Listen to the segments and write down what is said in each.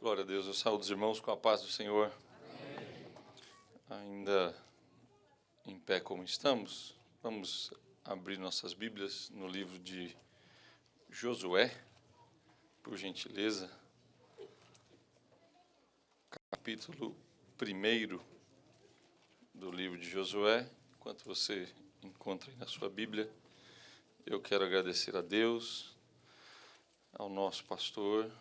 Glória a Deus, eu saúdo os irmãos com a paz do Senhor. Ainda em pé como estamos, vamos abrir nossas Bíblias no livro de Josué, por gentileza, capítulo 1 do livro de Josué. Enquanto você encontra aí na sua Bíblia, eu quero agradecer a Deus, ao nosso pastor,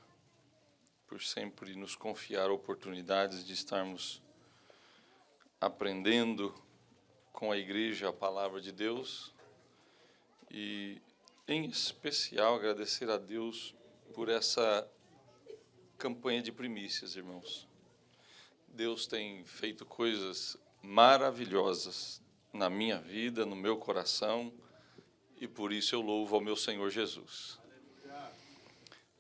por sempre nos confiar oportunidades de estarmos aprendendo com a igreja a palavra de Deus e, em especial, agradecer a Deus por essa campanha de primícias, irmãos. Deus tem feito coisas maravilhosas na minha vida, no meu coração, e por isso eu louvo ao meu Senhor Jesus.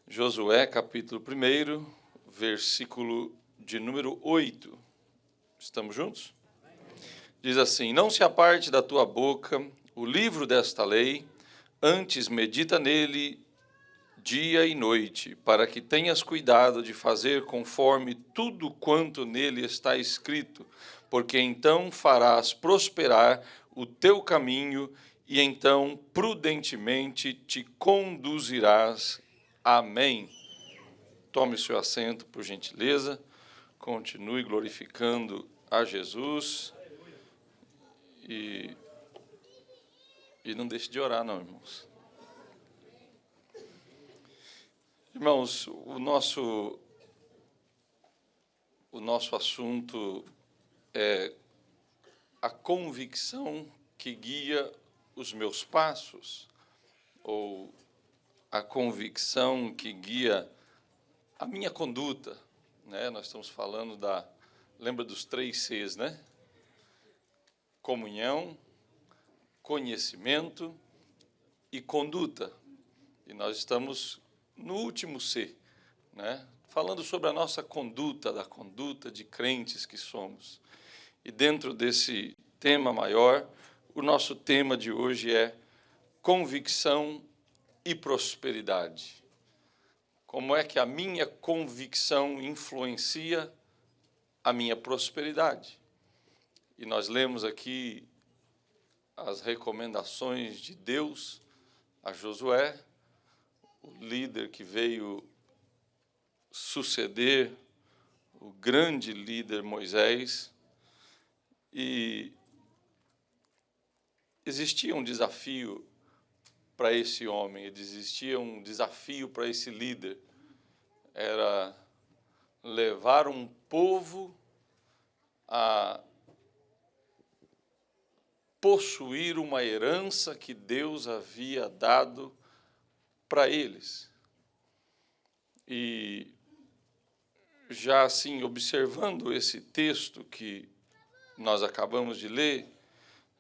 Josué, capítulo 1, versículo de número 8. Estamos juntos? Diz assim: Não se aparte da tua boca o livro desta lei, antes medita nele dia e noite, para que tenhas cuidado de fazer conforme tudo quanto nele está escrito, porque então farás prosperar o teu caminho e então prudentemente te conduzirás. Amém. Tome o seu assento, por gentileza. Continue glorificando a Jesus. E não deixe de orar, não, irmãos. Irmãos, o nosso assunto é a convicção que guia os meus passos, ou a convicção que guia a minha conduta, né? Nós estamos falando lembra dos 3 Cs, né? Comunhão, conhecimento e conduta. E nós estamos no último C, né? Falando sobre a nossa conduta, da conduta de crentes que somos. E dentro desse tema maior, o nosso tema de hoje é convicção e prosperidade. Como é que a minha convicção influencia a minha prosperidade? E nós lemos aqui as recomendações de Deus a Josué, o líder que veio suceder o grande líder Moisés, e existia um desafio para esse homem, existia um desafio para esse líder, era levar um povo a possuir uma herança que Deus havia dado para eles. E já assim, observando esse texto que nós acabamos de ler,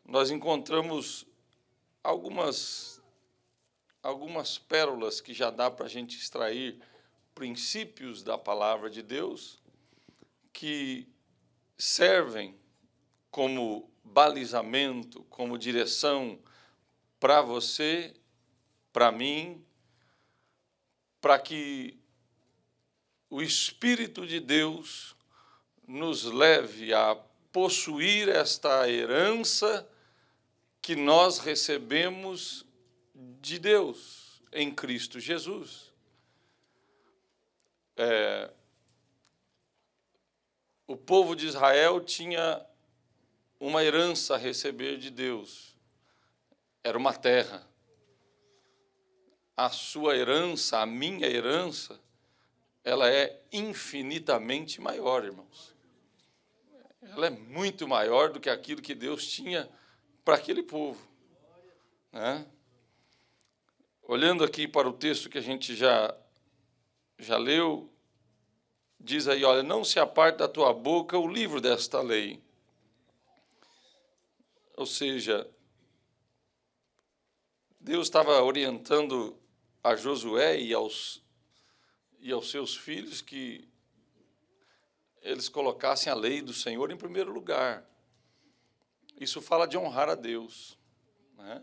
nós encontramos algumas pérolas que já dá para a gente extrair princípios da palavra de Deus que servem como balizamento, como direção para você, para mim, para que o Espírito de Deus nos leve a possuir esta herança que nós recebemos de Deus em Cristo Jesus. O povo de Israel tinha uma herança a receber de Deus. Era uma terra. A sua herança, a minha herança, ela é infinitamente maior, irmãos. Ela é muito maior do que aquilo que Deus tinha para aquele povo, né? Olhando aqui para o texto que a gente já leu, diz aí, olha, não se aparte da tua boca o livro desta lei. Ou seja, Deus estava orientando a Josué e aos seus filhos que eles colocassem a lei do Senhor em primeiro lugar. Isso fala de honrar a Deus, né?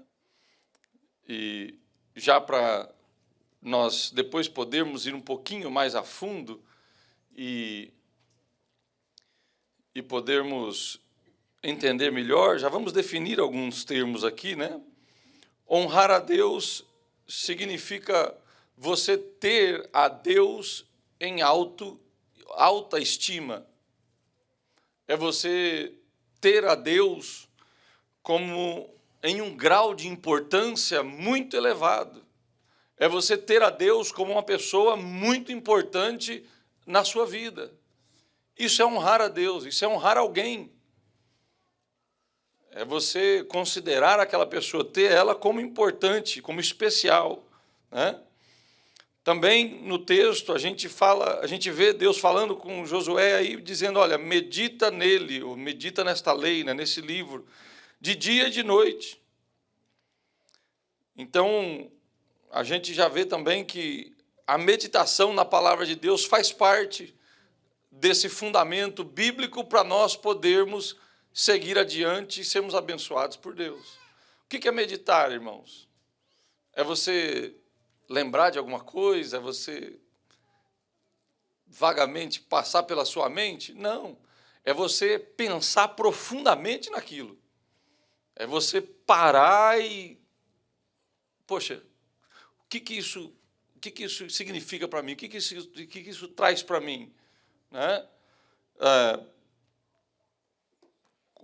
E já para nós depois podermos ir um pouquinho mais a fundo e podermos entender melhor, já vamos definir alguns termos aqui, né? Honrar a Deus significa você ter a Deus em alta estima. É você ter a Deus como em um grau de importância muito elevado. É você ter a Deus como uma pessoa muito importante na sua vida. Isso é honrar a Deus, isso é honrar alguém. É você considerar aquela pessoa, ter ela como importante, como especial, né? Também no texto a gente vê Deus falando com Josué aí, dizendo, olha, medita nele, ou medita nesta lei, né, nesse livro, de dia e de noite. Então, a gente já vê também que a meditação na palavra de Deus faz parte desse fundamento bíblico para nós podermos seguir adiante e sermos abençoados por Deus. O que é meditar, irmãos? É você lembrar de alguma coisa? É você vagamente passar pela sua mente? Não. É você pensar profundamente naquilo. É você parar e... Poxa, o que isso significa para mim? O que isso traz para mim? Né?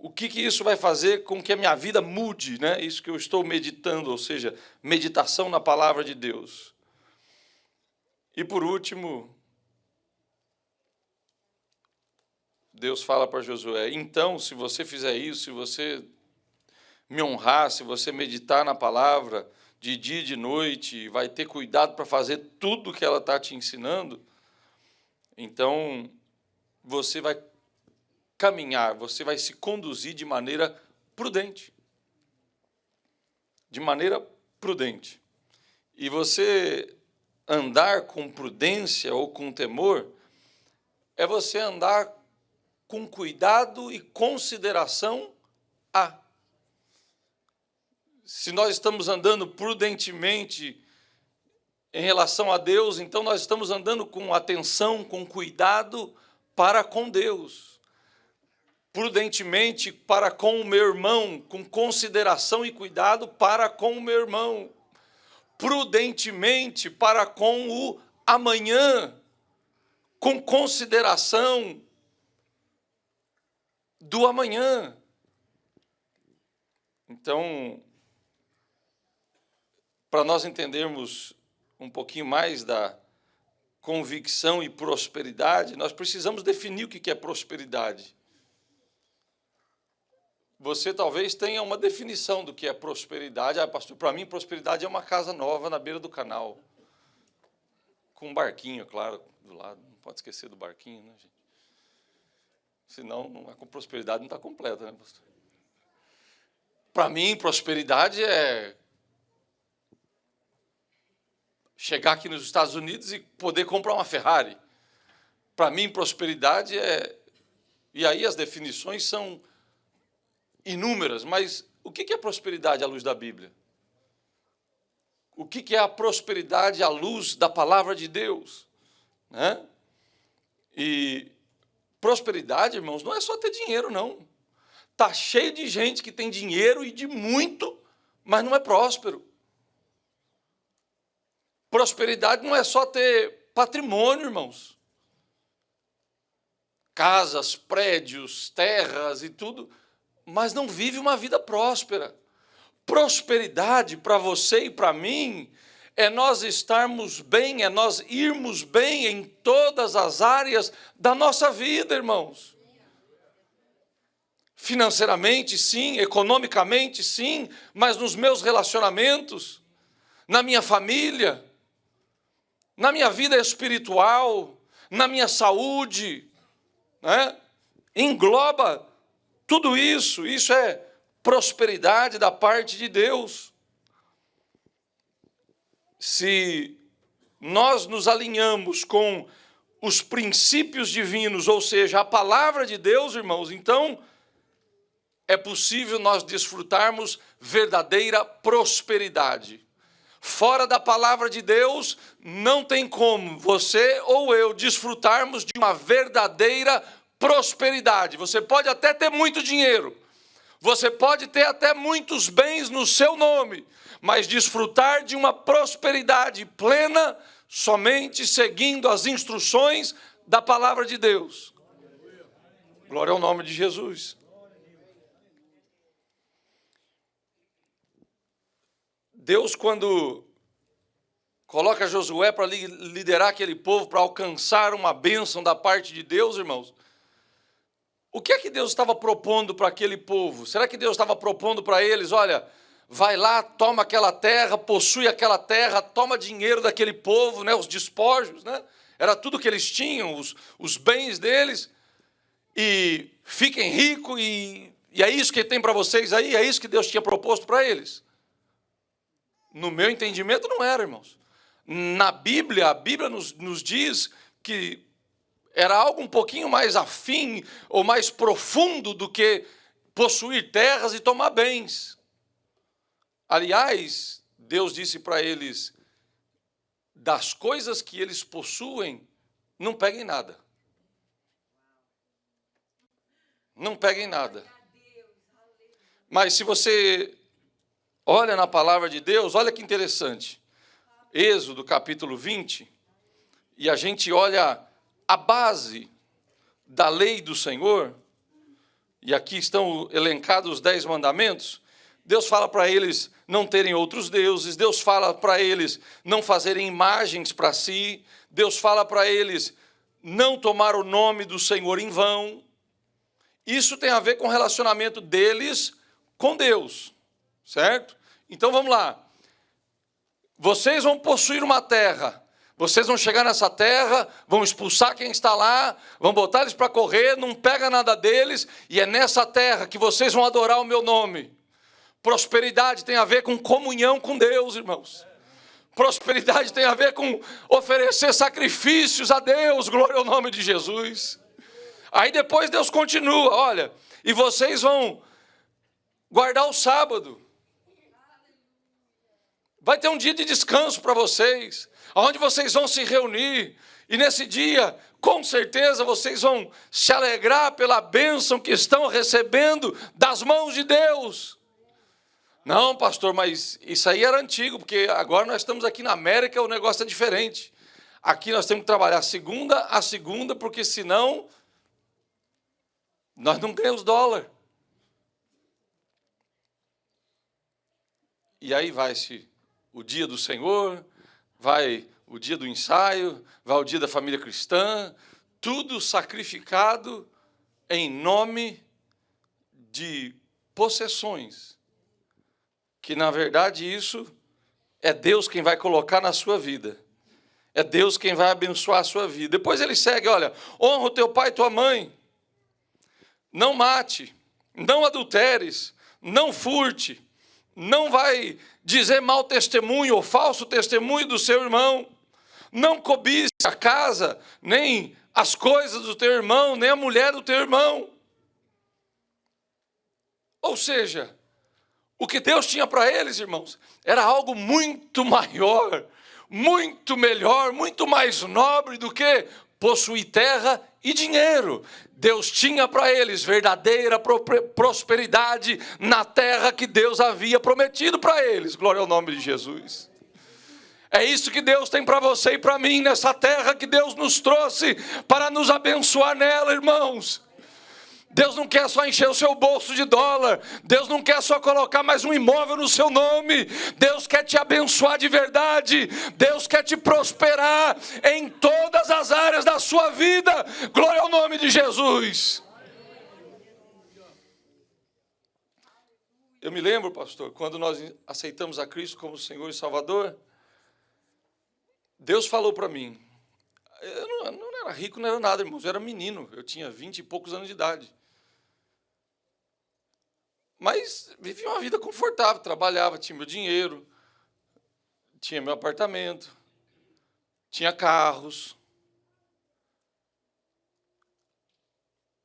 O que isso vai fazer com que a minha vida mude, né? Isso que eu estou meditando, ou seja, meditação na palavra de Deus. E, por último, Deus fala para Josué, então, se você fizer isso, se você me honrar, se você meditar na palavra de dia e de noite, vai ter cuidado para fazer tudo que ela está te ensinando, então você vai caminhar, você vai se conduzir de maneira prudente. De maneira prudente. E você andar com prudência ou com temor é você andar com cuidado e consideração a. Se nós estamos andando prudentemente em relação a Deus, então nós estamos andando com atenção, com cuidado para com Deus. Prudentemente para com o meu irmão, com consideração e cuidado para com o meu irmão. Prudentemente para com o amanhã, com consideração do amanhã. Então, para nós entendermos um pouquinho mais da convicção e prosperidade, nós precisamos definir o que é prosperidade. Você talvez tenha uma definição do que é prosperidade. Ah, pastor, para mim, prosperidade é uma casa nova na beira do canal. Com um barquinho, claro, do lado. Não pode esquecer do barquinho, né, gente? Senão, a prosperidade não está completa, né, pastor? Para mim, prosperidade é chegar aqui nos Estados Unidos e poder comprar uma Ferrari. Para mim, prosperidade é... E aí as definições são inúmeras, mas o que é prosperidade à luz da Bíblia? O que é a prosperidade à luz da palavra de Deus? Né? E prosperidade, irmãos, não é só ter dinheiro, não. Está cheio de gente que tem dinheiro e de muito, mas não é próspero. Prosperidade não é só ter patrimônio, irmãos. Casas, prédios, terras e tudo, mas não vive uma vida próspera. Prosperidade para você e para mim é nós estarmos bem, é nós irmos bem em todas as áreas da nossa vida, irmãos. Financeiramente, sim, economicamente, sim, mas nos meus relacionamentos, na minha família, na minha vida espiritual, na minha saúde, né? Engloba tudo isso. Isso é prosperidade da parte de Deus. Se nós nos alinhamos com os princípios divinos, ou seja, a palavra de Deus, irmãos, então é possível nós desfrutarmos verdadeira prosperidade. Fora da palavra de Deus, não tem como você ou eu desfrutarmos de uma verdadeira prosperidade. Você pode até ter muito dinheiro, você pode ter até muitos bens no seu nome, mas desfrutar de uma prosperidade plena somente seguindo as instruções da palavra de Deus. Glória ao nome de Jesus. Deus, quando coloca Josué para liderar aquele povo, para alcançar uma bênção da parte de Deus, irmãos, o que é que Deus estava propondo para aquele povo? Será que Deus estava propondo para eles, olha, vai lá, toma aquela terra, possui aquela terra, toma dinheiro daquele povo, né, os despojos, né? Era tudo que eles tinham, os bens deles, e fiquem ricos, e é isso que tem para vocês aí, é isso que Deus tinha proposto para eles? No meu entendimento não era, irmãos. Na Bíblia, a Bíblia nos diz que era algo um pouquinho mais afim ou mais profundo do que possuir terras e tomar bens. Aliás, Deus disse para eles, das coisas que eles possuem, não peguem nada. Não peguem nada. Mas se você olha na palavra de Deus, olha que interessante. Êxodo capítulo 20, e a gente olha a base da lei do Senhor, e aqui estão elencados os 10 mandamentos. Deus fala para eles não terem outros deuses, Deus fala para eles não fazerem imagens para si, Deus fala para eles não tomar o nome do Senhor em vão. Isso tem a ver com o relacionamento deles com Deus, certo? Então vamos lá. Vocês vão possuir uma terra. Vocês vão chegar nessa terra, vão expulsar quem está lá, vão botar eles para correr, não pega nada deles, e é nessa terra que vocês vão adorar o meu nome. Prosperidade tem a ver com comunhão com Deus, irmãos. Prosperidade tem a ver com oferecer sacrifícios a Deus, glória ao nome de Jesus. Aí depois Deus continua, olha, e vocês vão guardar o sábado. Vai ter um dia de descanso para vocês, onde vocês vão se reunir, e nesse dia, com certeza, vocês vão se alegrar pela bênção que estão recebendo das mãos de Deus. Não, pastor, mas isso aí era antigo, porque agora nós estamos aqui na América, o negócio é diferente. Aqui nós temos que trabalhar segunda a segunda, porque senão nós não ganhamos dólar. E aí vai-se o dia do Senhor, vai o dia do ensaio, vai o dia da família cristã, tudo sacrificado em nome de possessões, que na verdade isso é Deus quem vai colocar na sua vida, é Deus quem vai abençoar a sua vida. Depois ele segue, olha, honra o teu pai e tua mãe, não mate, não adulteres, não furte, não vai dizer mau testemunho ou falso testemunho do seu irmão, não cobice a casa, nem as coisas do teu irmão, nem a mulher do teu irmão. Ou seja, o que Deus tinha para eles, irmãos, era algo muito maior, muito melhor, muito mais nobre do que possuir terra e dinheiro. Deus tinha para eles verdadeira prosperidade na terra que Deus havia prometido para eles. Glória ao nome de Jesus. É isso que Deus tem para você e para mim, nessa terra que Deus nos trouxe para nos abençoar nela, irmãos. Deus não quer só encher o seu bolso de dólar. Deus não quer só colocar mais um imóvel no seu nome. Deus quer te abençoar de verdade. Deus quer te prosperar em todas as áreas da sua vida. Glória ao nome de Jesus. Eu me lembro, pastor, quando nós aceitamos a Cristo como Senhor e Salvador, Deus falou para mim. Eu não era rico, não era nada, irmãos. Eu era menino. Eu tinha 20 e poucos anos de idade. Mas vivia uma vida confortável, trabalhava, tinha meu dinheiro, tinha meu apartamento, tinha carros.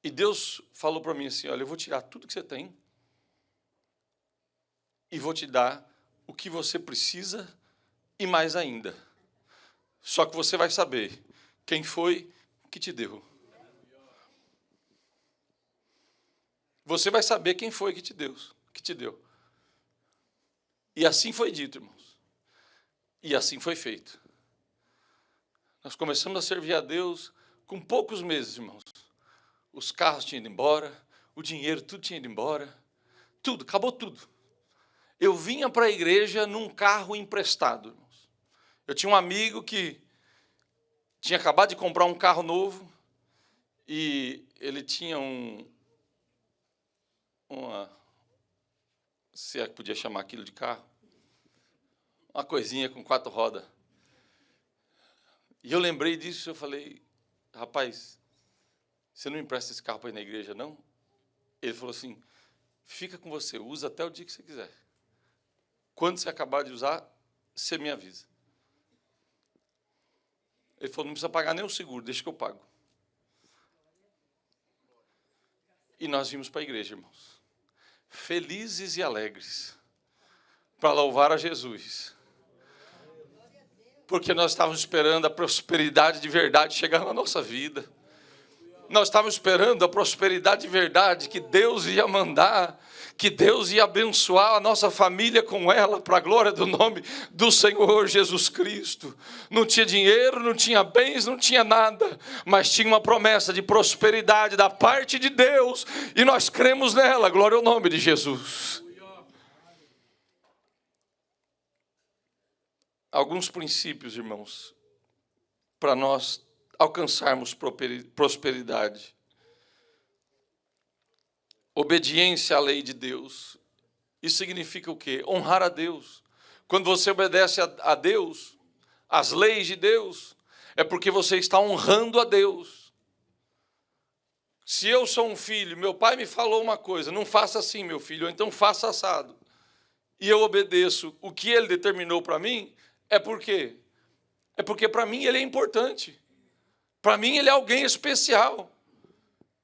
E Deus falou para mim assim, olha, eu vou tirar tudo que você tem e vou te dar o que você precisa e mais ainda. Só que você vai saber quem foi que te deu. Você vai saber quem foi que te deu. E assim foi dito, irmãos. E assim foi feito. Nós começamos a servir a Deus com poucos meses, irmãos. Os carros tinham ido embora, o dinheiro, tudo tinha ido embora. Tudo, acabou tudo. Eu vinha para a igreja num carro emprestado, irmãos. Eu tinha um amigo que tinha acabado de comprar um carro novo e ele tinha se é que podia chamar aquilo de carro, uma coisinha com 4 rodas. E eu lembrei disso, eu falei, rapaz, você não me empresta esse carro para ir na igreja, não? Ele falou assim, fica com você, usa até o dia que você quiser. Quando você acabar de usar, você me avisa. Ele falou, não precisa pagar nem o seguro, deixa que eu pago. E nós vimos para a igreja, irmãos, felizes e alegres, para louvar a Jesus. Porque nós estávamos esperando a prosperidade de verdade chegar na nossa vida. Nós estávamos esperando a prosperidade de verdade que Deus ia mandar, que Deus ia abençoar a nossa família com ela, para a glória do nome do Senhor Jesus Cristo. Não tinha dinheiro, não tinha bens, não tinha nada, mas tinha uma promessa de prosperidade da parte de Deus, e nós cremos nela, glória ao nome de Jesus. Alguns princípios, irmãos, para nós alcançarmos prosperidade. Obediência à lei de Deus. Isso significa o quê? Honrar a Deus. Quando você obedece a Deus, às leis de Deus, é porque você está honrando a Deus. Se eu sou um filho, meu pai me falou uma coisa, não faça assim, meu filho, ou então faça assado, e eu obedeço o que ele determinou para mim, é por quê? É porque para mim ele é importante. Para mim ele é alguém especial.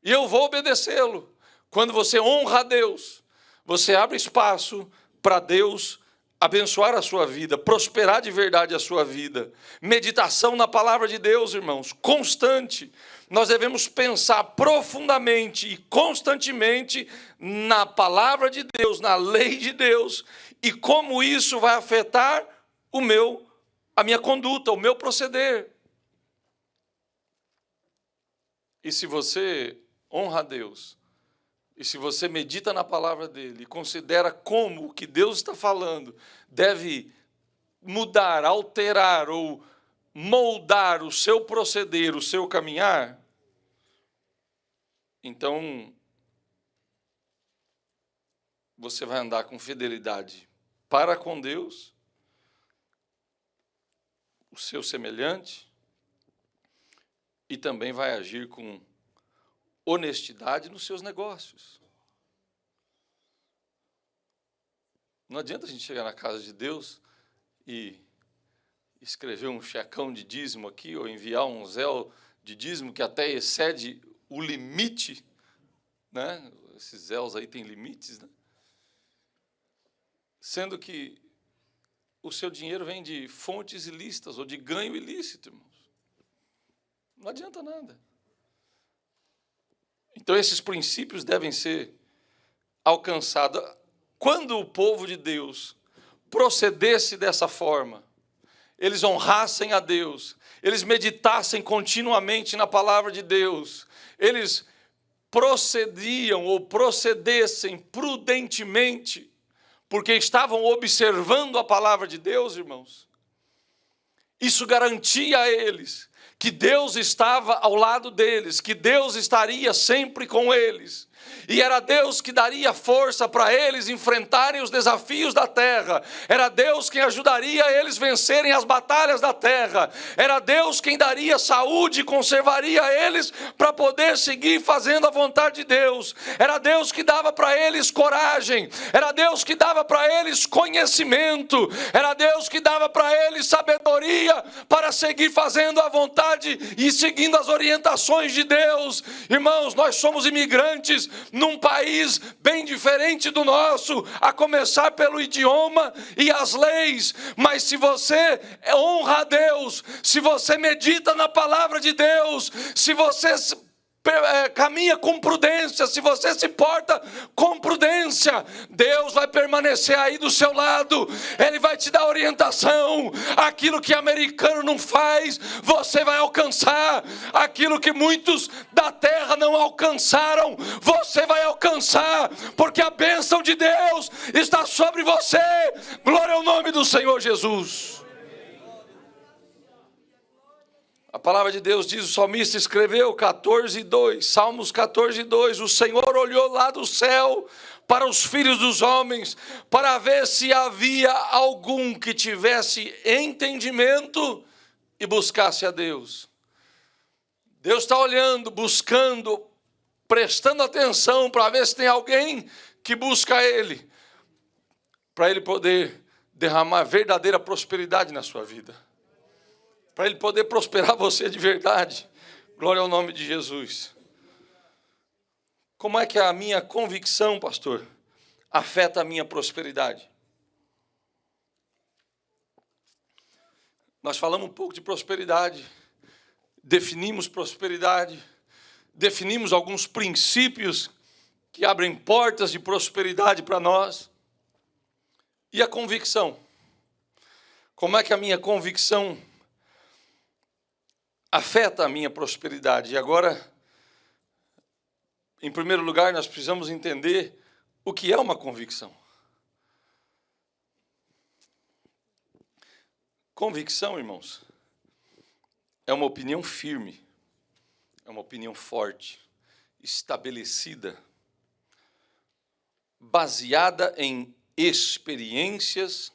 E eu vou obedecê-lo. Quando você honra a Deus, você abre espaço para Deus abençoar a sua vida, prosperar de verdade a sua vida. Meditação na palavra de Deus, irmãos, constante. Nós devemos pensar profundamente e constantemente na palavra de Deus, na lei de Deus, e como isso vai afetar a minha conduta, o meu proceder. E se você honra a Deus, e se você medita na palavra dele, e considera como o que Deus está falando deve mudar, alterar ou moldar o seu proceder, o seu caminhar, então você vai andar com fidelidade para com Deus, o seu semelhante, e também vai agir com honestidade nos seus negócios. Não adianta a gente chegar na casa de Deus e escrever um checão de dízimo aqui, ou enviar um zéu de dízimo que até excede o limite, né? Esses zéus aí têm limites, né? Sendo que o seu dinheiro vem de fontes ilícitas ou de ganho ilícito, irmãos. Não adianta nada. Então, esses princípios devem ser alcançados. Quando o povo de Deus procedesse dessa forma, eles honrassem a Deus, eles meditassem continuamente na palavra de Deus, eles procediam ou procedessem prudentemente, porque estavam observando a palavra de Deus, irmãos, isso garantia a eles que Deus estava ao lado deles, que Deus estaria sempre com eles. E era Deus que daria força para eles enfrentarem os desafios da terra. Era Deus quem ajudaria eles vencerem as batalhas da terra. Era Deus quem daria saúde e conservaria eles para poder seguir fazendo a vontade de Deus. Era Deus que dava para eles coragem. Era Deus que dava para eles conhecimento. Era Deus que dava para eles sabedoria para seguir fazendo a vontade e seguindo as orientações de Deus. Irmãos, nós somos imigrantes num país bem diferente do nosso, a começar pelo idioma e as leis. Mas se você honra a Deus, se você medita na palavra de Deus, se você caminha com prudência, se você se porta com prudência, Deus vai permanecer aí do seu lado, Ele vai te dar orientação. Aquilo que americano não faz, você vai alcançar. Aquilo que muitos da terra não alcançaram, você vai alcançar, porque a bênção de Deus está sobre você. Glória ao nome do Senhor Jesus. A palavra de Deus diz, o salmista escreveu 14:2, Salmos 14:2, o Senhor olhou lá do céu para os filhos dos homens, para ver se havia algum que tivesse entendimento e buscasse a Deus. Deus está olhando, buscando, prestando atenção para ver se tem alguém que busca Ele, para Ele poder derramar verdadeira prosperidade na sua vida, para Ele poder prosperar você de verdade. Glória ao nome de Jesus. Como é que a minha convicção, pastor, afeta a minha prosperidade? Nós falamos um pouco de prosperidade, definimos prosperidade, definimos alguns princípios que abrem portas de prosperidade para nós. E a convicção? Como é que a minha convicção afeta a minha prosperidade? E agora, em primeiro lugar, nós precisamos entender o que é uma convicção. Convicção, irmãos, é uma opinião firme, é uma opinião forte, estabelecida, baseada em experiências,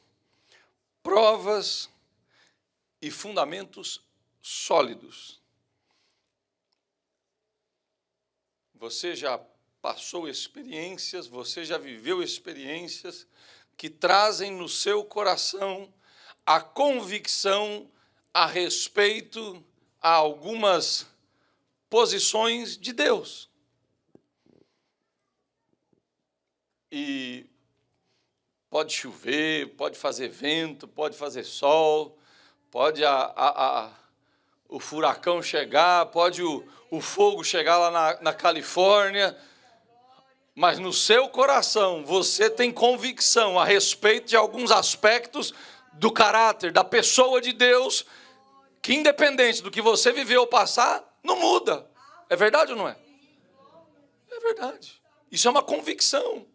provas e fundamentos sólidos. Você já passou experiências, você já viveu experiências que trazem no seu coração a convicção a respeito a algumas posições de Deus. E pode chover, pode fazer vento, pode fazer sol, pode o furacão chegar, pode o fogo chegar lá na Califórnia, mas no seu coração você tem convicção a respeito de alguns aspectos do caráter, da pessoa de Deus, que independente do que você viveu ou passar, não muda. É verdade ou não é? É verdade. Isso é uma convicção.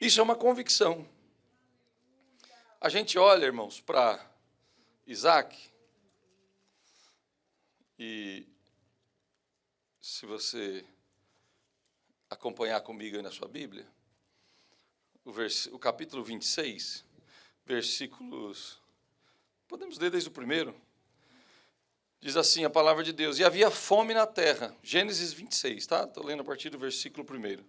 Isso é uma convicção. A gente olha, irmãos, para Isaac, e se você acompanhar comigo aí na sua Bíblia, o capítulo 26, versículos, podemos ler desde o primeiro, diz assim a palavra de Deus: e havia fome na terra, Gênesis 26, tá? Estou lendo a partir do versículo 1.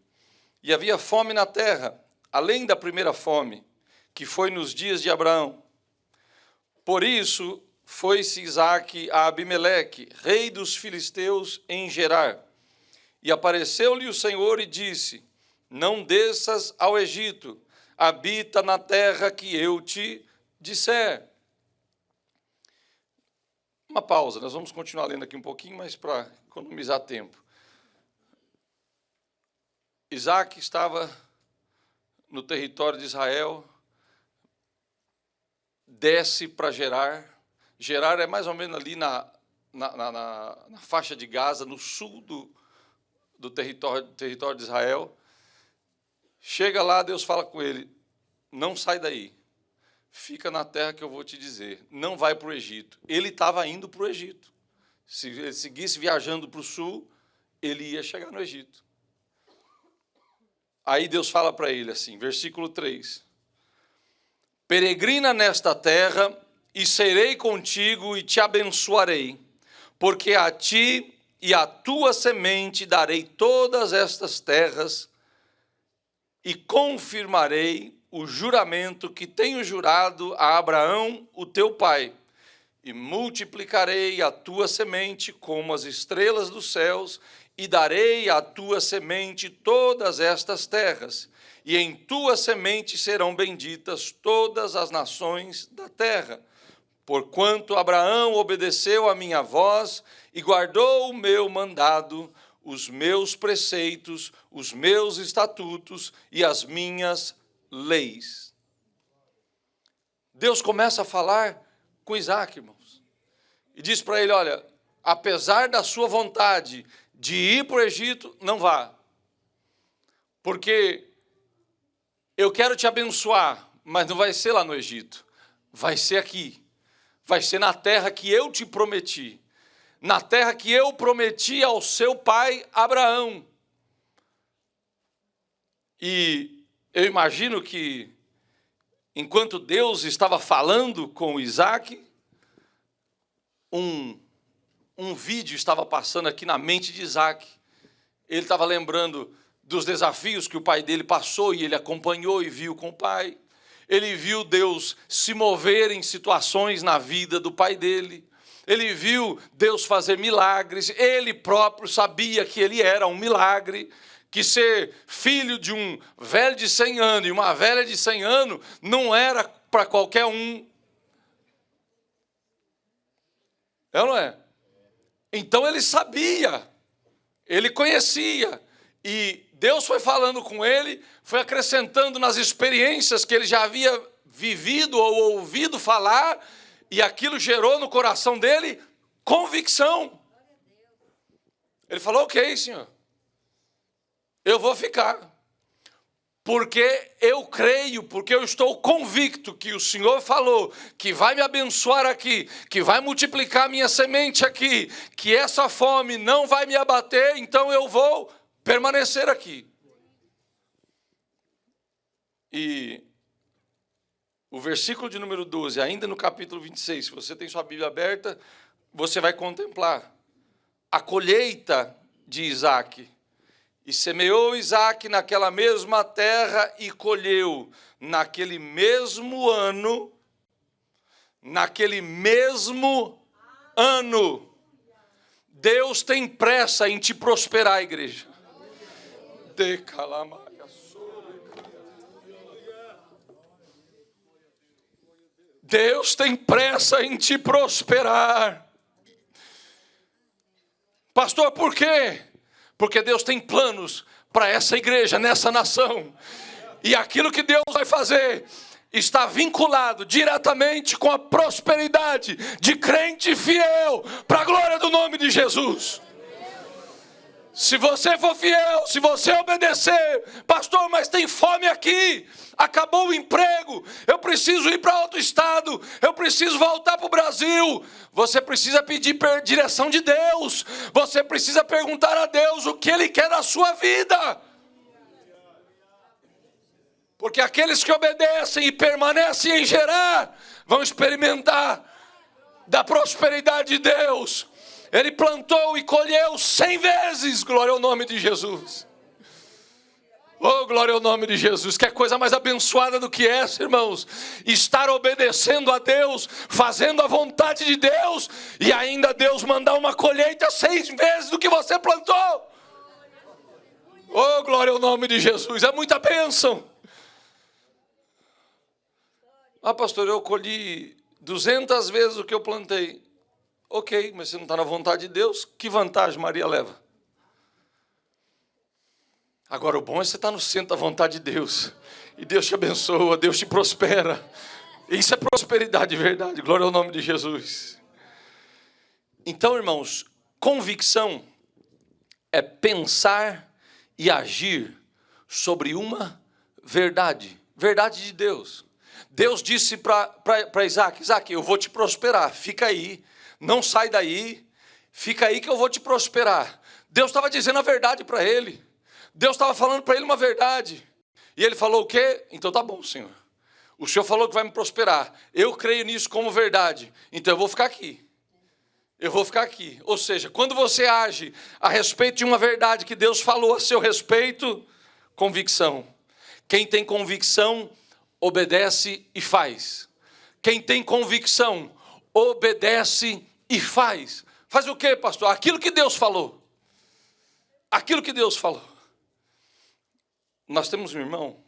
E havia fome na terra, além da primeira fome, que foi nos dias de Abraão. Por isso, foi-se Isaque a Abimeleque, rei dos filisteus, em Gerar. E apareceu-lhe o Senhor e disse: não desças ao Egito, habita na terra que eu te disser. Uma pausa, nós vamos continuar lendo aqui um pouquinho, mas para economizar tempo. Isaque estava no território de Israel, desce para Gerar. Gerar é mais ou menos ali na faixa de Gaza, no sul do território de Israel. Chega lá, Deus fala com ele: não sai daí, fica na terra que eu vou te dizer, não vai para o Egito. Ele estava indo para o Egito. Se ele seguisse viajando para o sul, ele ia chegar no Egito. Aí Deus fala para ele assim, versículo 3: peregrina nesta terra, e serei contigo e te abençoarei, porque a ti e à tua semente darei todas estas terras, e confirmarei o juramento que tenho jurado a Abraão, o teu pai, e multiplicarei a tua semente como as estrelas dos céus e darei à tua semente todas estas terras, e em tua semente serão benditas todas as nações da terra. Porquanto Abraão obedeceu a minha voz e guardou o meu mandado, os meus preceitos, os meus estatutos e as minhas leis. Deus começa a falar com Isaac, irmãos, e diz para ele, olha, apesar da sua vontade de ir para o Egito, não vá, porque eu quero te abençoar, mas não vai ser lá no Egito, vai ser aqui, vai ser na terra que eu te prometi, na terra que eu prometi ao seu pai Abraão. E eu imagino que, enquanto Deus estava falando com Isaac, um vídeo estava passando aqui na mente de Isaac. Ele estava lembrando dos desafios que o pai dele passou e ele acompanhou e viu com o pai. Ele viu Deus se mover em situações na vida do pai dele. Ele viu Deus fazer milagres. Ele próprio sabia que ele era um milagre, que ser filho de um velho de 100 anos e uma velha de 100 anos não era para qualquer um. É ou não é? Então ele sabia, ele conhecia, e Deus foi falando com ele, foi acrescentando nas experiências que ele já havia vivido ou ouvido falar, e aquilo gerou no coração dele convicção. Ele falou, ok, Senhor, eu vou ficar, porque eu creio, porque eu estou convicto que o Senhor falou que vai me abençoar aqui, que vai multiplicar minha semente aqui, que essa fome não vai me abater, então eu vou permanecer aqui. E o versículo de número 12, ainda no capítulo 26, se você tem sua Bíblia aberta, você vai contemplar a colheita de Isaac. E semeou Isaac naquela mesma terra e colheu naquele mesmo ano, Deus tem pressa em te prosperar, igreja. Deus tem pressa em te prosperar. Pastor, por quê? Porque Deus tem planos para essa igreja, nessa nação. E aquilo que Deus vai fazer está vinculado diretamente com a prosperidade de crente fiel, para a glória do nome de Jesus. Se você for fiel, se você obedecer, pastor, mas tem fome aqui, acabou o emprego, eu preciso ir para outro estado, eu preciso voltar para o Brasil. Você precisa pedir direção de Deus, você precisa perguntar a Deus o que Ele quer da sua vida. Porque aqueles que obedecem e permanecem em gerar, vão experimentar da prosperidade de Deus. Ele plantou e colheu 100 vezes, glória ao nome de Jesus. Oh, glória ao nome de Jesus. Que coisa mais abençoada do que essa, irmãos? Estar obedecendo a Deus, fazendo a vontade de Deus, e ainda Deus mandar uma colheita 100 vezes do que você plantou. Oh, glória ao nome de Jesus. É muita bênção. Ah, pastor, eu colhi 200 vezes o que eu plantei. Ok, mas se não está na vontade de Deus, que vantagem Maria leva? Agora, o bom é você estar no centro da vontade de Deus. E Deus te abençoa, Deus te prospera. Isso é prosperidade de verdade. Glória ao nome de Jesus. Então, irmãos, convicção é pensar e agir sobre uma verdade. Verdade de Deus. Deus disse para Isaac, Isaac, eu vou te prosperar, fica aí. Não sai daí, fica aí que eu vou te prosperar. Deus estava dizendo a verdade para ele. Deus estava falando para ele uma verdade. E ele falou o quê? Então tá bom, Senhor. O Senhor falou que vai me prosperar. Eu creio nisso como verdade. Então eu vou ficar aqui. Eu vou ficar aqui. Ou seja, quando você age a respeito de uma verdade que Deus falou a seu respeito, convicção. Quem tem convicção, obedece e faz. Quem tem convicção, obedece e faz. Faz o quê, pastor? Aquilo que Deus falou. aquilo que Deus falou. Nós temos um irmão,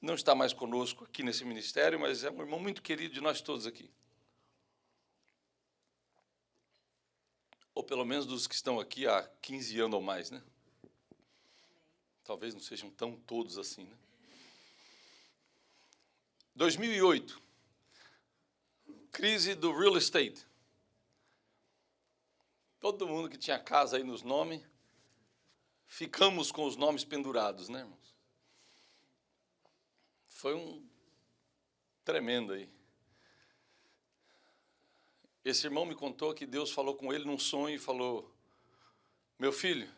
não está mais conosco aqui nesse ministério, mas é um irmão muito querido de nós todos aqui. Ou pelo menos dos que estão aqui há 15 anos ou mais, né? Talvez não sejam tão todos assim, né? 2008, crise do real estate. Todo mundo que tinha casa aí nos nomes, ficamos com os nomes pendurados, né, irmãos? Foi um tremendo aí. Esse irmão me contou que Deus falou com ele num sonho e falou: meu filho,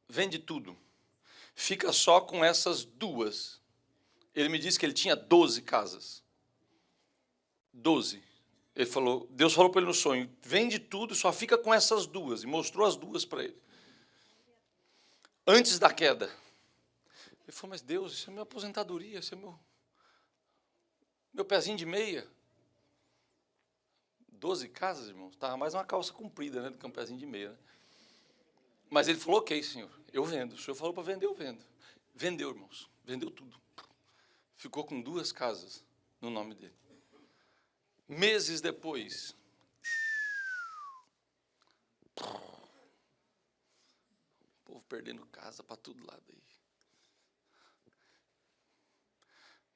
vende tudo, fica só com essas duas. Ele me disse que ele tinha 12 casas. 12. Ele falou, Deus falou para ele no sonho, vende tudo, só fica com essas duas. E mostrou as duas para ele. Antes da queda. Ele falou, mas Deus, isso é minha aposentadoria, isso é meu pezinho de meia. 12 casas, irmãos, estava mais uma calça comprida, né, do que um pezinho de meia. Né? Mas ele falou, ok, senhor, eu vendo. O senhor falou para vender, eu vendo. Vendeu, irmãos, vendeu tudo. Ficou com 2 casas no nome dele. Meses depois, o povo perdendo casa para todo lado aí.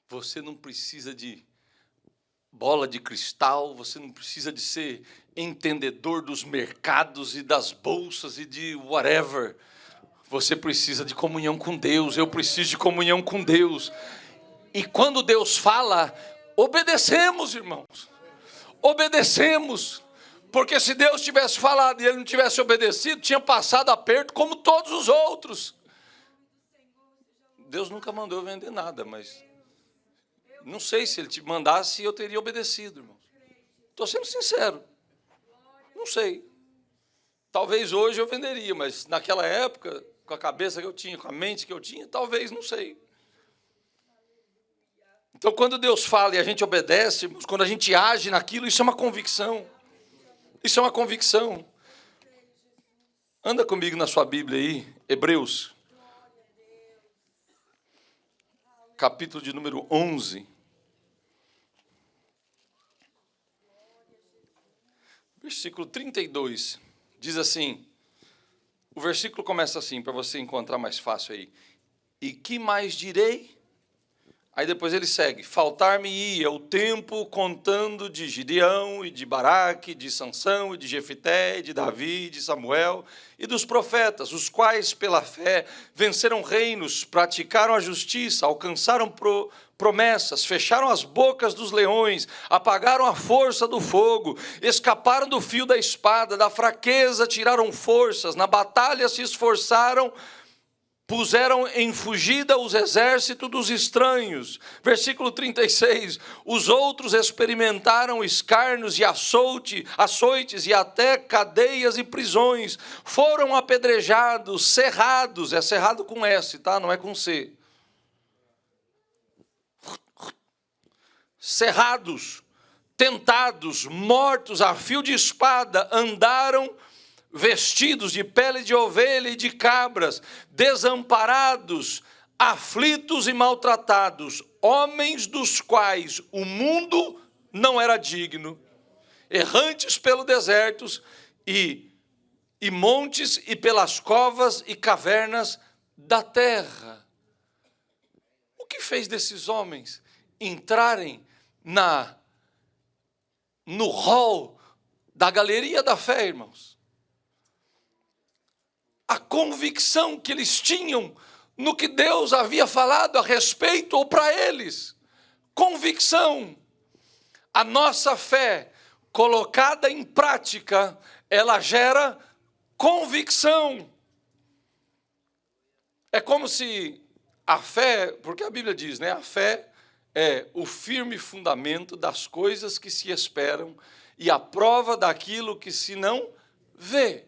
Você não precisa de bola de cristal, você não precisa de ser entendedor dos mercados e das bolsas e de whatever. Você precisa de comunhão com Deus, eu preciso de comunhão com Deus. E quando Deus fala, obedecemos, irmãos. Obedecemos. Porque se Deus tivesse falado e ele não tivesse obedecido, tinha passado aperto como todos os outros. Deus nunca mandou eu vender nada, mas não sei se ele te mandasse, eu teria obedecido, irmãos. Estou sendo sincero. Não sei. Talvez hoje eu venderia, mas naquela época, com a cabeça que eu tinha, com a mente que eu tinha, talvez, não sei. Então, quando Deus fala e a gente obedece, quando a gente age naquilo, isso é uma convicção. Isso é uma convicção. Anda comigo na sua Bíblia aí, Hebreus. Capítulo de número 11. Versículo 32. Diz assim, o versículo começa assim, para você encontrar mais fácil aí. E que mais direi? Aí depois ele segue, faltar-me-ia o tempo contando de Gideão, e de Baraque, de Sansão, e de Jefité, e de Davi, e de Samuel, e dos profetas, os quais, pela fé, venceram reinos, praticaram a justiça, alcançaram promessas, fecharam as bocas dos leões, apagaram a força do fogo, escaparam do fio da espada, da fraqueza tiraram forças, na batalha se esforçaram, puseram em fugida os exércitos dos estranhos. Versículo 36. Os outros experimentaram escárnios e açoites e até cadeias e prisões. Foram apedrejados, cerrados. É cerrado com S, tá? Não é com C. Cerrados, tentados, mortos a fio de espada, andaram vestidos de pele de ovelha e de cabras, desamparados, aflitos e maltratados, homens dos quais o mundo não era digno, errantes pelo deserto e montes e pelas covas e cavernas da terra. O que fez desses homens entrarem no hall da galeria da fé, irmãos? A convicção que eles tinham no que Deus havia falado a respeito ou para eles. Convicção. A nossa fé colocada em prática, ela gera convicção. É como se a fé, porque a Bíblia diz, né? A fé é o firme fundamento das coisas que se esperam e a prova daquilo que se não vê.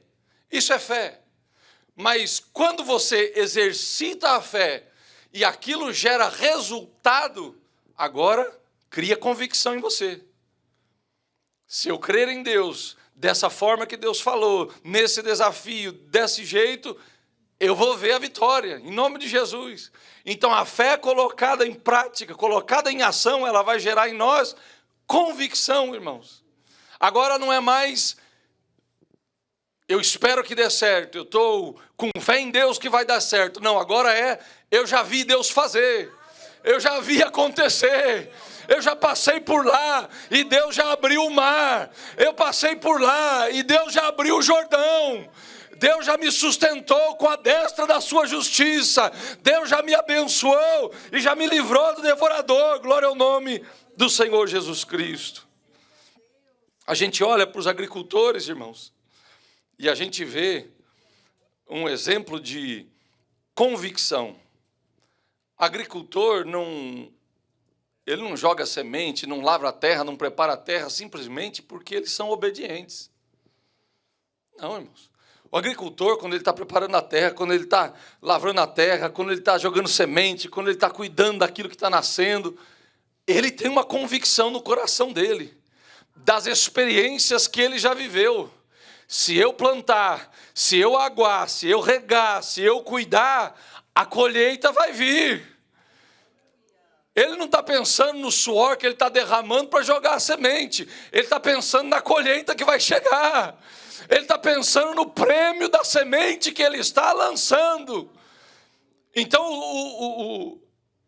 Isso é fé. Mas quando você exercita a fé e aquilo gera resultado, agora cria convicção em você. Se eu crer em Deus, dessa forma que Deus falou, nesse desafio, desse jeito, eu vou ver a vitória, em nome de Jesus. Então a fé colocada em prática, colocada em ação, ela vai gerar em nós convicção, irmãos. Agora não é mais, eu espero que dê certo, eu estou com fé em Deus que vai dar certo. Não, agora é, eu já vi Deus fazer, eu já vi acontecer. Eu já passei por lá e Deus já abriu o mar. Eu passei por lá e Deus já abriu o Jordão. Deus já me sustentou com a destra da sua justiça. Deus já me abençoou e já me livrou do devorador. Glória ao nome do Senhor Jesus Cristo. A gente olha para os agricultores, irmãos, e a gente vê um exemplo de convicção. Agricultor ele não joga semente, não lavra a terra, não prepara a terra, simplesmente porque eles são obedientes. Não, irmãos. O agricultor, quando ele está preparando a terra, quando ele está lavrando a terra, quando ele está jogando semente, quando ele está cuidando daquilo que está nascendo, ele tem uma convicção no coração dele, das experiências que ele já viveu. Se eu plantar, se eu aguar, se eu regar, se eu cuidar, a colheita vai vir. Ele não está pensando no suor que ele está derramando para jogar a semente. Ele está pensando na colheita que vai chegar. Ele está pensando no prêmio da semente que ele está lançando. Então,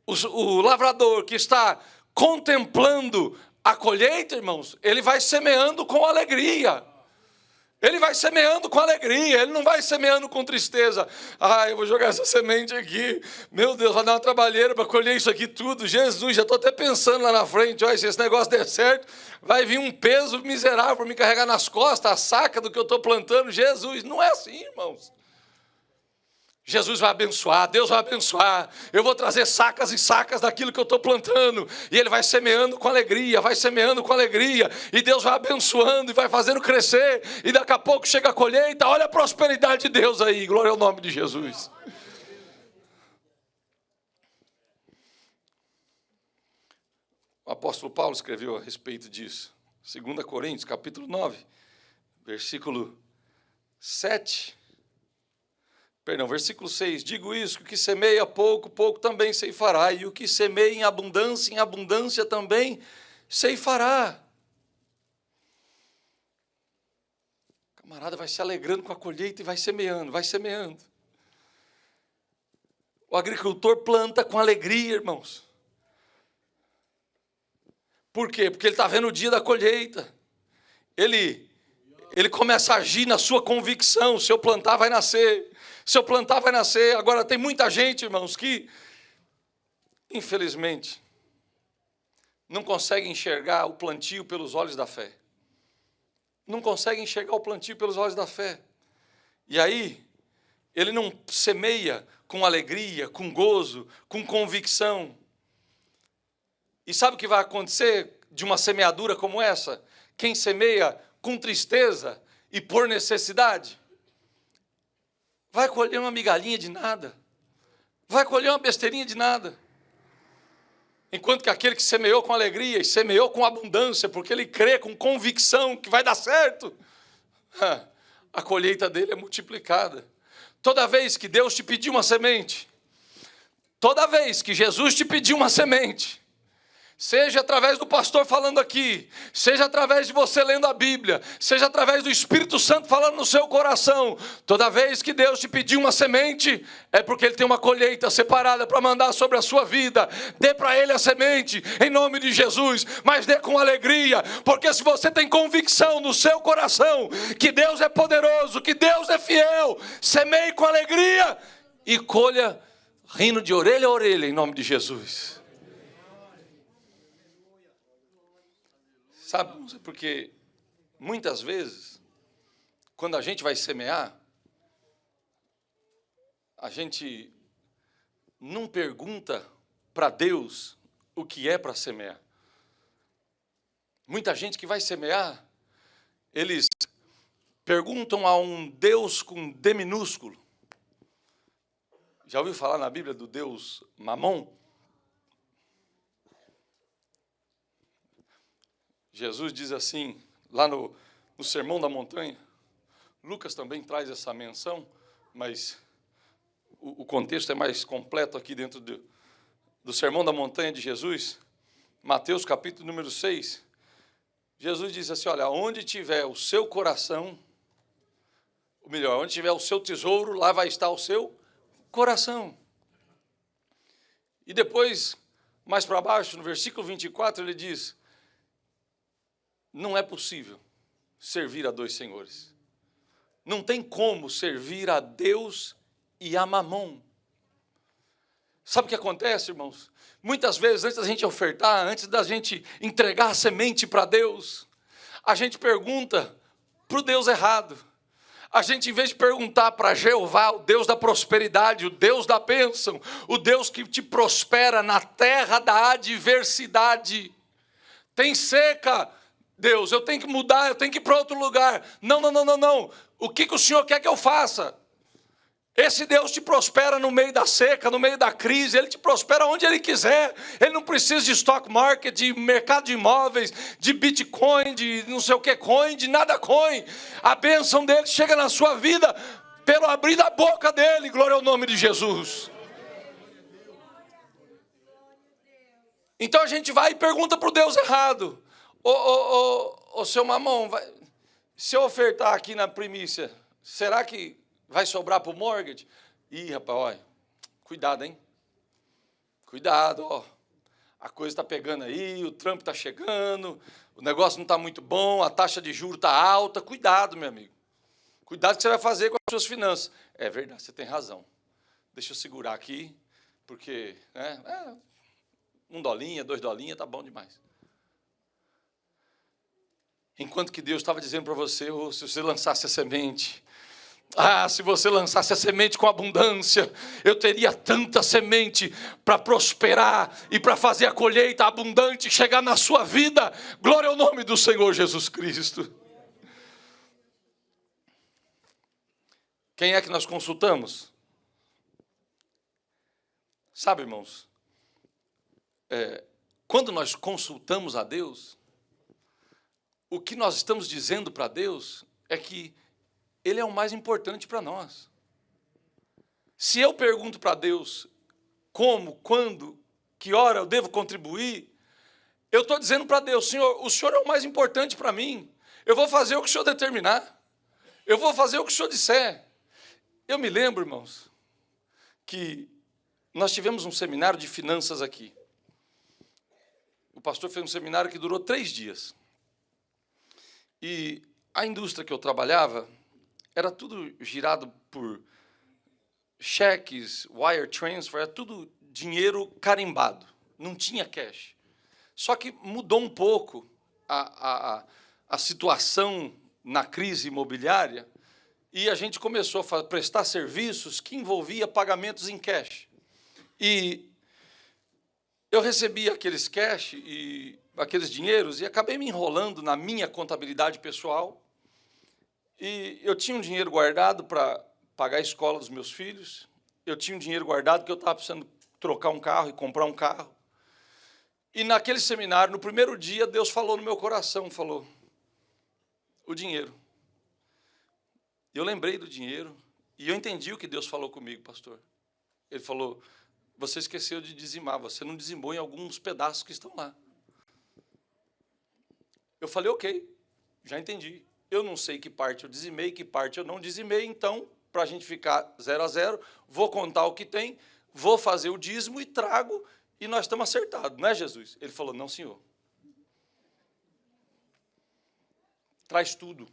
o lavrador que está contemplando a colheita, irmãos, ele vai semeando com alegria. Ele vai semeando com alegria, ele não vai semeando com tristeza. Ah, eu vou jogar essa semente aqui. Meu Deus, vai dar uma trabalheira para colher isso aqui tudo. Jesus, já estou até pensando lá na frente, olha, se esse negócio der certo, vai vir um peso miserável para me carregar nas costas, a saca do que eu estou plantando. Jesus, não é assim, irmãos. Jesus vai abençoar, Deus vai abençoar. Eu vou trazer sacas e sacas daquilo que eu estou plantando. E Ele vai semeando com alegria, vai semeando com alegria. E Deus vai abençoando e vai fazendo crescer. E daqui a pouco chega a colheita. Olha a prosperidade de Deus aí. Glória ao nome de Jesus. O apóstolo Paulo escreveu a respeito disso. 2 Coríntios, capítulo 9, versículo 7. Versículo 6, digo isso, que o que semeia pouco, pouco também ceifará, e o que semeia em abundância também ceifará. O camarada vai se alegrando com a colheita e vai semeando, vai semeando. O agricultor planta com alegria, irmãos. Por quê? Porque ele está vendo o dia da colheita. Ele começa a agir na sua convicção, se eu plantar vai nascer. Se eu plantar, vai nascer. Agora, tem muita gente, irmãos, que, infelizmente, não consegue enxergar o plantio pelos olhos da fé. Não consegue enxergar o plantio pelos olhos da fé. E aí, ele não semeia com alegria, com gozo, com convicção. E sabe o que vai acontecer de uma semeadura como essa? Quem semeia com tristeza e por necessidade, vai colher uma migalhinha de nada. Vai colher uma besteirinha de nada. Enquanto que aquele que semeou com alegria e semeou com abundância, porque ele crê com convicção que vai dar certo, a colheita dele é multiplicada. Toda vez que Deus te pedir uma semente, toda vez que Jesus te pedir uma semente, seja através do pastor falando aqui, seja através de você lendo a Bíblia, seja através do Espírito Santo falando no seu coração, toda vez que Deus te pedir uma semente, é porque Ele tem uma colheita separada para mandar sobre a sua vida. Dê para Ele a semente, em nome de Jesus, mas dê com alegria, porque se você tem convicção no seu coração, que Deus é poderoso, que Deus é fiel, semeie com alegria e colha rindo de orelha a orelha, em nome de Jesus. Sabe, porque muitas vezes, quando a gente vai semear, a gente não pergunta para Deus o que é para semear. Muita gente que vai semear, eles perguntam a um Deus com D minúsculo. Já ouviu falar na Bíblia do Deus Mamon? Jesus diz assim, lá no Sermão da Montanha, Lucas também traz essa menção, mas o contexto é mais completo aqui dentro do Sermão da Montanha de Jesus, Mateus capítulo número 6, Jesus diz assim, olha, onde tiver o seu coração, ou melhor, onde tiver o seu tesouro, lá vai estar o seu coração. E depois, mais para baixo, no versículo 24, ele diz, não é possível servir a dois senhores. Não tem como servir a Deus e a Mamon. Sabe o que acontece, irmãos? Muitas vezes, antes da gente ofertar, antes da gente entregar a semente para Deus, a gente pergunta para o Deus errado. A gente, em vez de perguntar para Jeová, o Deus da prosperidade, o Deus da bênção, o Deus que te prospera na terra da adversidade. Tem seca, Deus, eu tenho que mudar, eu tenho que ir para outro lugar. Não. O que o Senhor quer que eu faça? Esse Deus te prospera no meio da seca, no meio da crise, Ele te prospera onde Ele quiser. Ele não precisa de stock market, de mercado de imóveis, de Bitcoin, de não sei o que coin, de nada coin. A bênção dEle chega na sua vida pelo abrir da boca dEle, glória ao nome de Jesus. Então a gente vai e pergunta para o Deus errado. Ô seu mamão, se eu ofertar aqui na primícia, será que vai sobrar para o mortgage? Ih, rapaz, olha, cuidado, hein? Cuidado, ó. A coisa está pegando aí, o Trump está chegando, o negócio não está muito bom, a taxa de juros está alta. Cuidado, meu amigo. Cuidado que você vai fazer com as suas finanças. É verdade, você tem razão. Deixa eu segurar aqui, porque $1, $2, tá bom demais. Enquanto que Deus estava dizendo para você, se você lançasse a semente, se você lançasse a semente com abundância, eu teria tanta semente para prosperar e para fazer a colheita abundante chegar na sua vida. Glória ao nome do Senhor Jesus Cristo. Quem é que nós consultamos? Sabe, irmãos, quando nós consultamos a Deus, o que nós estamos dizendo para Deus é que Ele é o mais importante para nós. Se eu pergunto para Deus como, quando, que hora eu devo contribuir, eu estou dizendo para Deus, Senhor, o Senhor é o mais importante para mim. Eu vou fazer o que o Senhor determinar. Eu vou fazer o que o Senhor disser. Eu me lembro, irmãos, que nós tivemos um seminário de finanças aqui. O pastor fez um seminário que durou 3 dias. E a indústria que eu trabalhava era tudo girado por cheques, wire transfer, era tudo dinheiro carimbado, não tinha cash. Só que mudou um pouco a situação na crise imobiliária e a gente começou a prestar serviços que envolvia pagamentos em cash. E eu recebia aqueles cash e aqueles dinheiros e acabei me enrolando na minha contabilidade pessoal. E eu tinha um dinheiro guardado para pagar a escola dos meus filhos. Eu tinha um dinheiro guardado porque eu estava precisando trocar um carro e comprar um carro. E naquele seminário, no primeiro dia, Deus falou no meu coração, falou, o dinheiro. Eu lembrei do dinheiro e eu entendi o que Deus falou comigo, pastor. Ele falou, você esqueceu de dizimar, você não dizimou em alguns pedaços que estão lá. Eu falei, ok, já entendi. Eu não sei que parte eu dizimei, que parte eu não dizimei, então, para a gente ficar 0 a 0, vou contar o que tem, vou fazer o dízimo e trago, e nós estamos acertados, não é, Jesus? Ele falou, não, senhor. Traz tudo.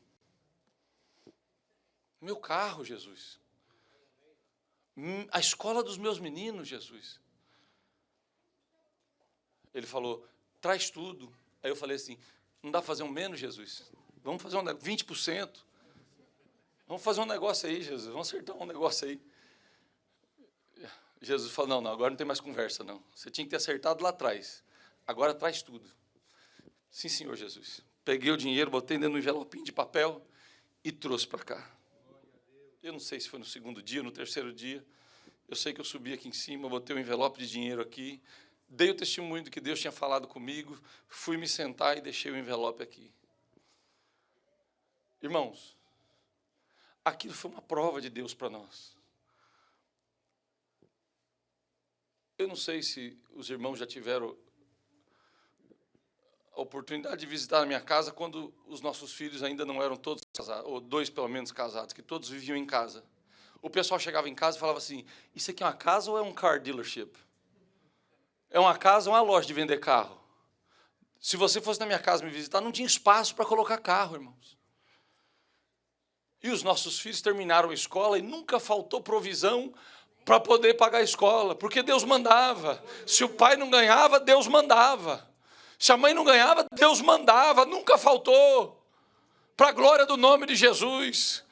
Meu carro, Jesus. A escola dos meus meninos, Jesus. Ele falou, traz tudo. Aí eu falei assim, não dá para fazer um menos, Jesus? Vamos fazer 20%. Vamos fazer um negócio aí, Jesus. Vamos acertar um negócio aí. Jesus falou, não, agora não tem mais conversa, não. Você tinha que ter acertado lá atrás. Agora traz tudo. Sim, senhor Jesus. Peguei o dinheiro, botei dentro de um envelopinho de papel e trouxe para cá. Eu não sei se foi no segundo dia, no terceiro dia. Eu sei que eu subi aqui em cima, botei um envelope de dinheiro aqui, dei o testemunho do que Deus tinha falado comigo, fui me sentar e deixei o envelope aqui. Irmãos, aquilo foi uma prova de Deus para nós. Eu não sei se os irmãos já tiveram a oportunidade de visitar a minha casa quando os nossos filhos ainda não eram todos casados, ou 2 pelo menos casados, que todos viviam em casa. O pessoal chegava em casa e falava assim, isso aqui é uma casa ou é um car dealership? É uma casa ou uma loja de vender carro? Se você fosse na minha casa me visitar, não tinha espaço para colocar carro, irmãos. E os nossos filhos terminaram a escola e nunca faltou provisão para poder pagar a escola, porque Deus mandava. Se o pai não ganhava, Deus mandava. Se a mãe não ganhava, Deus mandava, nunca faltou. Para a glória do nome de Jesus.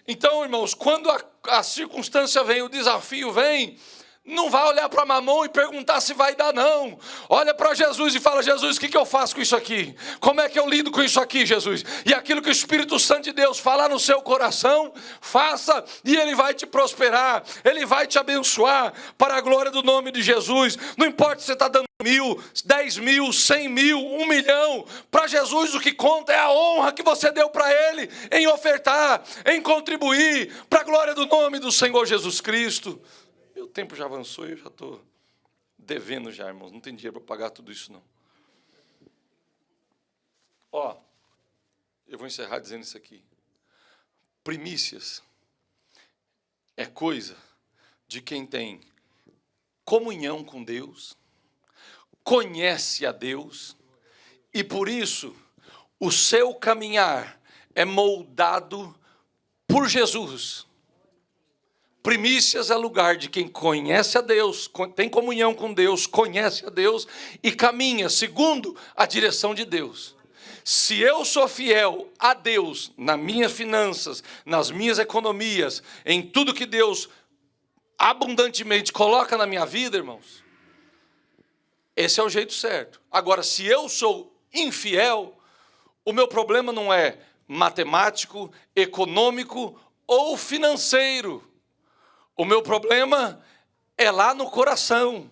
Então, irmãos, quando a circunstância vem, o desafio vem, não vai olhar para Mamon e perguntar se vai dar, não. Olha para Jesus e fala, Jesus, o que eu faço com isso aqui? Como é que eu lido com isso aqui, Jesus? E aquilo que o Espírito Santo de Deus falar no seu coração, faça e Ele vai te prosperar, Ele vai te abençoar para a glória do nome de Jesus. Não importa se você está dando 1.000, 10.000, 100.000, 1 milhão, para Jesus o que conta é a honra que você deu para Ele em ofertar, em contribuir, para a glória do nome do Senhor Jesus Cristo. O tempo já avançou e eu já estou devendo já, irmãos. Não tem dinheiro para pagar tudo isso, não. Ó, eu vou encerrar dizendo isso aqui. Primícias é coisa de quem tem comunhão com Deus, conhece a Deus, e por isso o seu caminhar é moldado por Jesus. Primícias é lugar de quem conhece a Deus, tem comunhão com Deus, conhece a Deus e caminha segundo a direção de Deus. Se eu sou fiel a Deus nas minhas finanças, nas minhas economias, em tudo que Deus abundantemente coloca na minha vida, irmãos, esse é o jeito certo. Agora, se eu sou infiel, o meu problema não é matemático, econômico ou financeiro. O meu problema é lá no coração.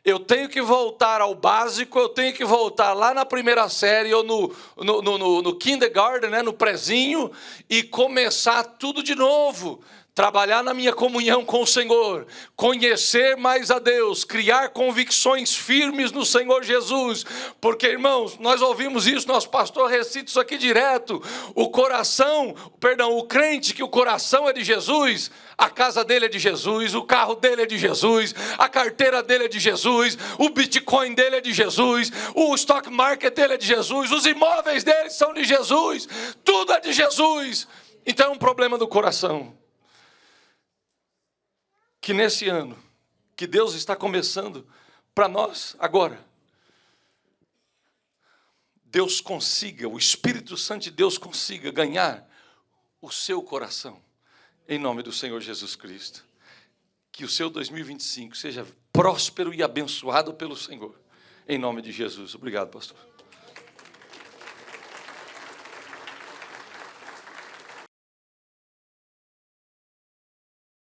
Eu tenho que voltar ao básico, eu tenho que voltar lá na primeira série ou no kindergarten, né, no prezinho, e começar tudo de novo. Trabalhar na minha comunhão com o Senhor, conhecer mais a Deus, criar convicções firmes no Senhor Jesus, porque, irmãos, nós ouvimos isso, nosso pastor recita isso aqui direto, o crente que o coração é de Jesus, a casa dele é de Jesus, o carro dele é de Jesus, a carteira dele é de Jesus, o Bitcoin dele é de Jesus, o stock market dele é de Jesus, os imóveis dele são de Jesus, tudo é de Jesus. Então é um problema do coração. Que nesse ano, que Deus está começando para nós agora, Deus consiga, o Espírito Santo de Deus consiga ganhar o seu coração, em nome do Senhor Jesus Cristo. Que o seu 2025 seja próspero e abençoado pelo Senhor, em nome de Jesus. Obrigado, pastor.